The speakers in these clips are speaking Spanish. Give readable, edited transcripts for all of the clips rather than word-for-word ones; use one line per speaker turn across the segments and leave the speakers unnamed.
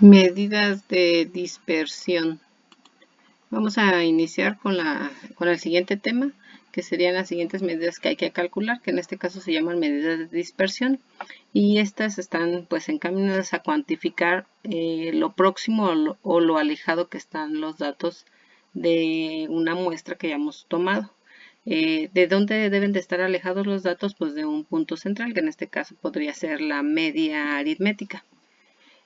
Medidas de dispersión. Vamos a iniciar con el siguiente tema, que serían las siguientes medidas que hay que calcular, que en este caso se llaman medidas de dispersión, y estas están pues encaminadas a cuantificar lo próximo o lo alejado que están los datos de una muestra que hayamos tomado. ¿De dónde deben de estar alejados los datos? Pues de un punto central, que en este caso podría ser la media aritmética.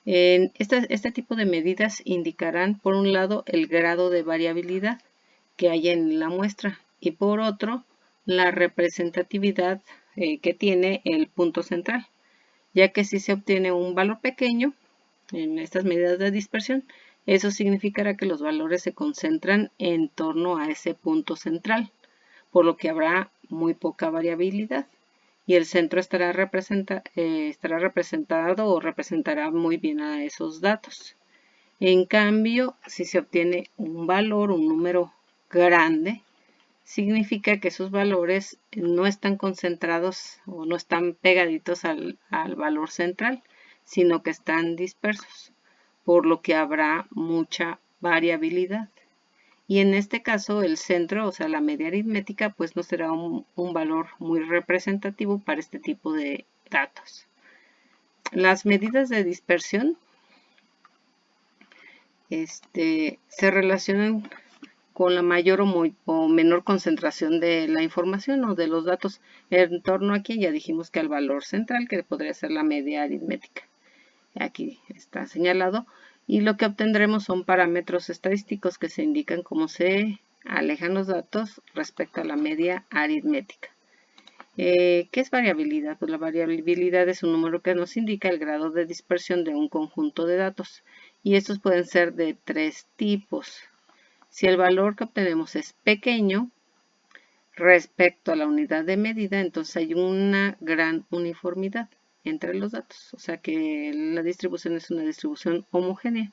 Este tipo de medidas indicarán, por un lado, el grado de variabilidad que hay en la muestra y por otro, la representatividad que tiene el punto central, ya que si se obtiene un valor pequeño en estas medidas de dispersión, eso significará que los valores se concentran en torno a ese punto central, por lo que habrá muy poca variabilidad y el centro estará representado o representará muy bien a esos datos. En cambio, si se obtiene un valor, un número grande, significa que esos valores no están concentrados o no están pegaditos al valor central, sino que están dispersos, por lo que habrá mucha variabilidad. Y en este caso el centro, o sea la media aritmética, pues no será un valor muy representativo para este tipo de datos. Las medidas de dispersión se relacionan con la mayor o menor concentración de la información o de los datos en torno a aquí ya dijimos que al valor central, que podría ser la media aritmética. Aquí está señalado. Y lo que obtendremos son parámetros estadísticos que se indican cómo se alejan los datos respecto a la media aritmética. ¿Qué es variabilidad? Pues la variabilidad es un número que nos indica el grado de dispersión de un conjunto de datos. Y estos pueden ser de tres tipos. Si el valor que obtenemos es pequeño respecto a la unidad de medida, entonces hay una gran uniformidad entre los datos, o sea que la distribución es una distribución homogénea.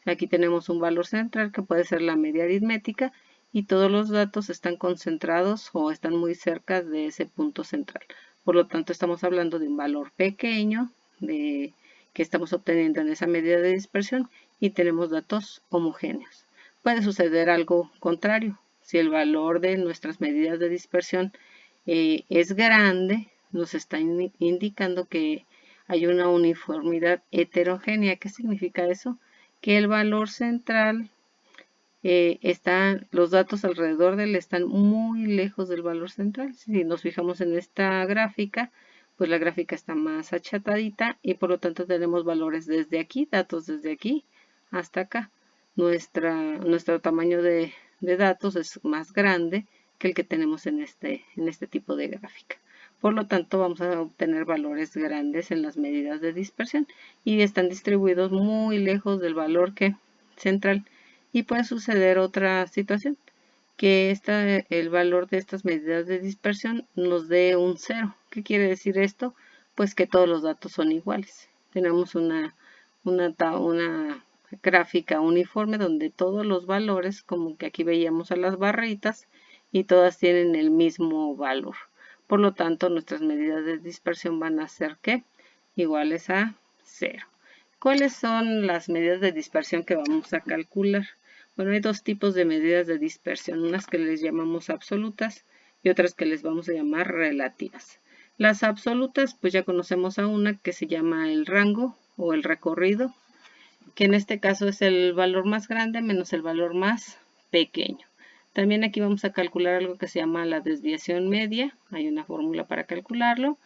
Aquí tenemos un valor central que puede ser la media aritmética y todos los datos están concentrados o están muy cerca de ese punto central. Por lo tanto, estamos hablando de un valor pequeño que estamos obteniendo en esa medida de dispersión y tenemos datos homogéneos. Puede suceder algo contrario. Si el valor de nuestras medidas de dispersión es grande, nos está indicando que hay una uniformidad heterogénea. ¿Qué significa eso? Que el valor central los datos alrededor de él están muy lejos del valor central. Si nos fijamos en esta gráfica, pues la gráfica está más achatadita y por lo tanto tenemos valores desde aquí, datos desde aquí hasta acá. Nuestro tamaño de datos es más grande que el que tenemos en este tipo de gráfica. Por lo tanto, vamos a obtener valores grandes en las medidas de dispersión y están distribuidos muy lejos del valor central. Y puede suceder otra situación, que el valor de estas medidas de dispersión nos dé un 0. ¿Qué quiere decir esto? Pues que todos los datos son iguales. Tenemos una gráfica uniforme donde todos los valores, como que aquí veíamos a las barritas, y todas tienen el mismo valor. Por lo tanto, nuestras medidas de dispersión van a ser ¿qué? Iguales a 0. ¿Cuáles son las medidas de dispersión que vamos a calcular? Bueno, hay dos tipos de medidas de dispersión, unas que les llamamos absolutas y otras que les vamos a llamar relativas. Las absolutas, pues ya conocemos a una que se llama el rango o el recorrido, que en este caso es el valor más grande menos el valor más pequeño. También aquí vamos a calcular algo que se llama la desviación media, hay una fórmula para calcularlo.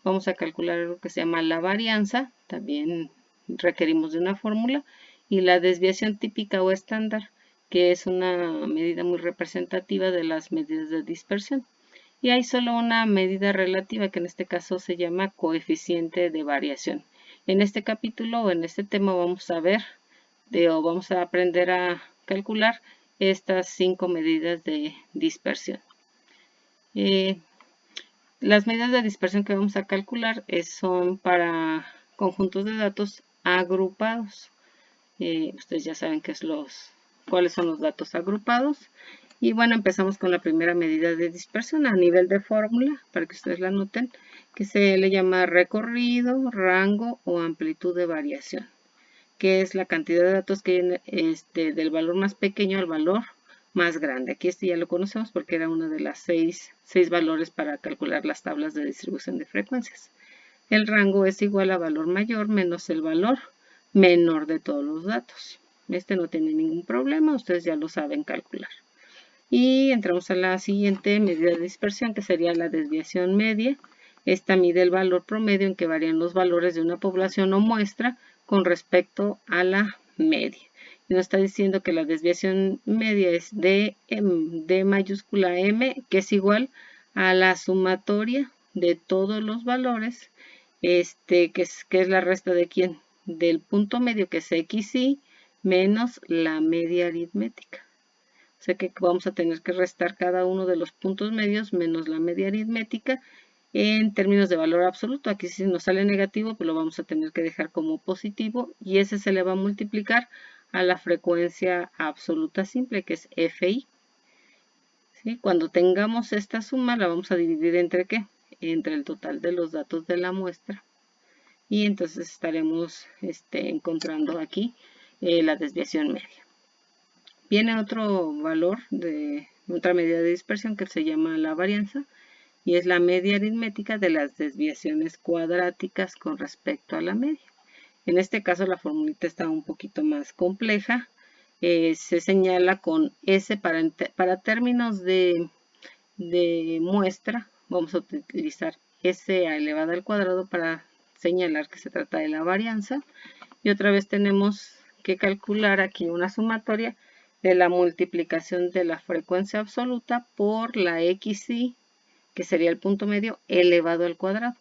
Vamos a calcular algo que se llama la varianza, también requerimos de una fórmula, y la desviación típica o estándar, que es una medida muy representativa de las medidas de dispersión. Y hay solo una medida relativa, que en este caso se llama coeficiente de variación. En este capítulo o en este tema vamos a ver o vamos a aprender a calcular estas 5 medidas de dispersión. Las medidas de dispersión que vamos a calcular son para conjuntos de datos agrupados. Ustedes ya saben cuáles son los datos agrupados. Y bueno, empezamos con la primera medida de dispersión a nivel de fórmula, para que ustedes la noten, que se le llama recorrido, rango o amplitud de variación. que es la cantidad de datos que hay del valor más pequeño al valor más grande. Aquí ya lo conocemos porque era uno de las seis valores para calcular las tablas de distribución de frecuencias. El rango es igual a valor mayor menos el valor menor de todos los datos. Este no tiene ningún problema, ustedes ya lo saben calcular. Y entramos a la siguiente medida de dispersión, que sería la desviación media. Esta mide el valor promedio en que varían los valores de una población o muestra con respecto a la media. Y nos está diciendo que la desviación media es de mayúscula M, que es igual a la sumatoria de todos los valores, que es la resta de quién, del punto medio, que es XY, menos la media aritmética. O sea que vamos a tener que restar cada uno de los puntos medios menos la media aritmética en términos de valor absoluto. Aquí si nos sale negativo, pues lo vamos a tener que dejar como positivo y ese se le va a multiplicar a la frecuencia absoluta simple, que es FI. ¿Sí? Cuando tengamos esta suma, la vamos a dividir entre ¿qué? Entre el total de los datos de la muestra. Y entonces estaremos encontrando aquí la desviación media. Viene otro valor de otra medida de dispersión que se llama la varianza y es la media aritmética de las desviaciones cuadráticas con respecto a la media. En este caso la formulita está un poquito más compleja. Se señala con S para términos de muestra. Vamos a utilizar S elevado al cuadrado para señalar que se trata de la varianza. Y otra vez tenemos que calcular aquí una sumatoria de la multiplicación de la frecuencia absoluta por la XY, que sería el punto medio, elevado al cuadrado.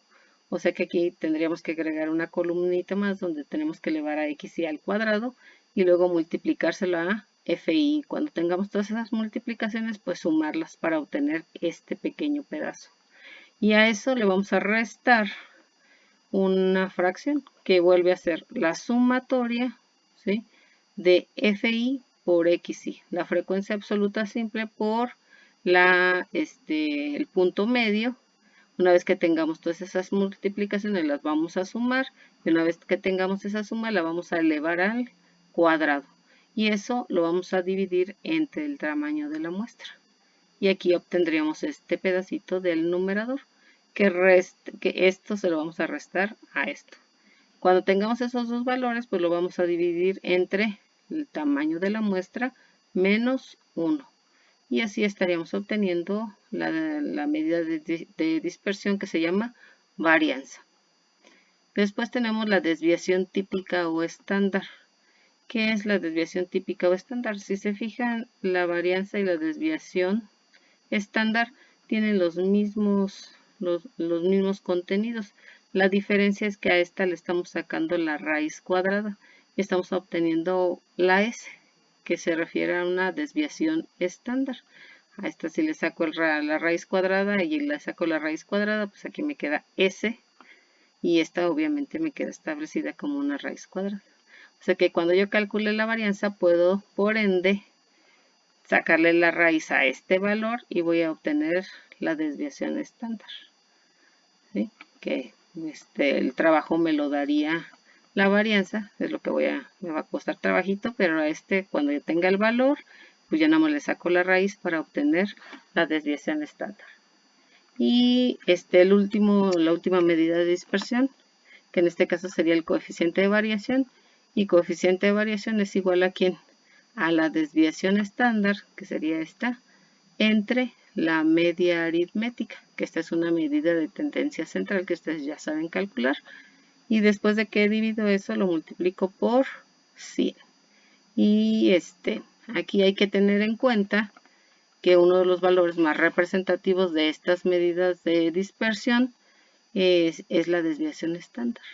O sea que aquí tendríamos que agregar una columnita más donde tenemos que elevar a XY al cuadrado y luego multiplicárselo a FI. Cuando tengamos todas esas multiplicaciones, pues sumarlas para obtener este pequeño pedazo. Y a eso le vamos a restar una fracción que vuelve a ser la sumatoria, ¿sí?, de FI por XI, la frecuencia absoluta simple por el punto medio. Una vez que tengamos todas esas multiplicaciones las vamos a sumar y una vez que tengamos esa suma la vamos a elevar al cuadrado y eso lo vamos a dividir entre el tamaño de la muestra y aquí obtendríamos este pedacito del numerador que esto se lo vamos a restar a esto. Cuando tengamos esos dos valores pues lo vamos a dividir entre el tamaño de la muestra menos 1 y así estaríamos obteniendo la medida de dispersión que se llama varianza. Después tenemos la desviación típica o estándar. ¿Qué es la desviación típica o estándar? Si se fijan, la varianza y la desviación estándar tienen los mismos contenidos. La diferencia es que a esta le estamos sacando la raíz cuadrada y estamos obteniendo la S, que se refiere a una desviación estándar. A esta si le saco la raíz cuadrada y le saco la raíz cuadrada, pues aquí me queda S y esta obviamente me queda establecida como una raíz cuadrada. O sea que cuando yo calcule la varianza puedo, por ende, sacarle la raíz a este valor y voy a obtener la desviación estándar. ¿Sí? Que el trabajo me lo daría la varianza, es lo que me va a costar trabajito, pero a cuando yo tenga el valor, pues ya nada más le saco la raíz para obtener la desviación estándar. Y la última medida de dispersión, que en este caso sería el coeficiente de variación, y coeficiente de variación es igual a ¿quién? A la desviación estándar, que sería esta, entre la media aritmética, que esta es una medida de tendencia central que ustedes ya saben calcular, y después de que divido eso lo multiplico por 100. Y aquí hay que tener en cuenta que uno de los valores más representativos de estas medidas de dispersión es la desviación estándar.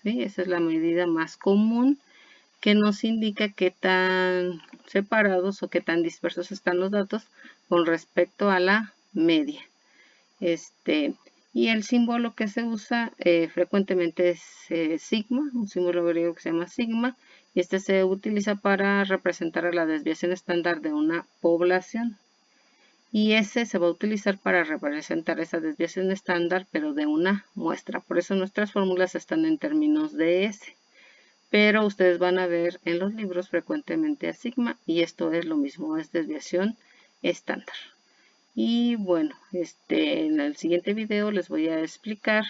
¿Sí? Esa es la medida más común que nos indica qué tan separados o qué tan dispersos están los datos con respecto a la media. Y el símbolo que se usa frecuentemente es sigma, un símbolo griego que se llama sigma, y este se utiliza para representar a la desviación estándar de una población. Y ese se va a utilizar para representar esa desviación estándar, pero de una muestra. Por eso nuestras fórmulas están en términos de S. pero ustedes van a ver en los libros frecuentemente a sigma y esto es lo mismo, es desviación estándar. Y bueno, en el siguiente video les voy a explicar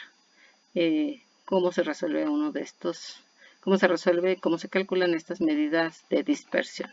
cómo se resuelve uno de estos, cómo se calculan estas medidas de dispersión.